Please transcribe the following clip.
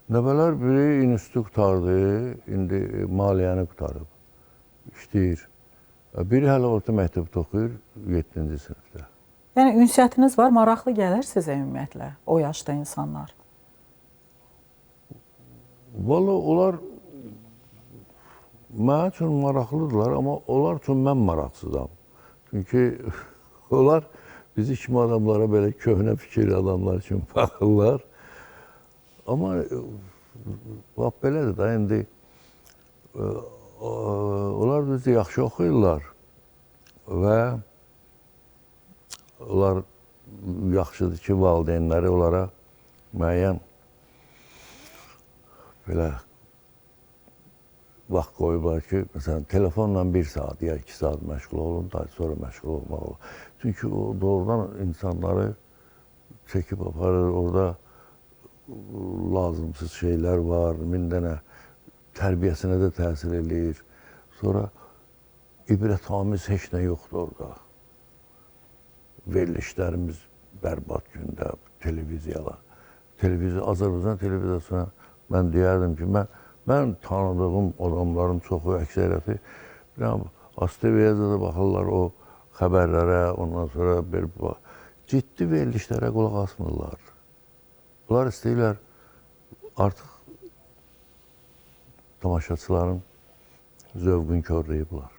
Nəvələr biri institut qurtardı, indi maliyyəni qurtarıb, işləyir. Biri hələ orta məktəbdə oxuyur, 7-ci sinifdə. Yəni ünsiyyətiniz var, maraqlı gəlir sizə ümumiyyətlə o yaşda insanlar? Valla onlar mənə üçün maraqlıdırlar, amma onlar üçün mən maraqsızam. Çünki onlar bizi kimi adamlara belə köhnə fikirli adamlar üçün baxırlar. Amma bax belədir da, indi onlar bizə yaxşı oxuyurlar və onlar yaxşıdır ki, valideynləri onlara müəyyən belə vaxt qoyublar ki, məsələn, telefonla 1 saat ya 2 saat məşğul olun, daha sonra məşğul olmaq olur. Çünki o doğrudan insanları çəkib aparır, orada lazımsız şeylər var, min dənə tərbiyəsinə də təsir eləyir. Sonra ibrətamiz heç nə yoxdur orada. Verilişlərimiz bərbad gündə, televiziyalar. Azərbaycan televiziyasına mən deyərdim ki, mən tanıdığım adamların çoxu, əksəriyyəti ASTV-yə də baxırlar o xəbərlərə, ondan sonra ciddi verilişlərə qulaq asmırlar. Bunlar istəyirlər artıq tamaşaçıların zövqünü körləyiblər.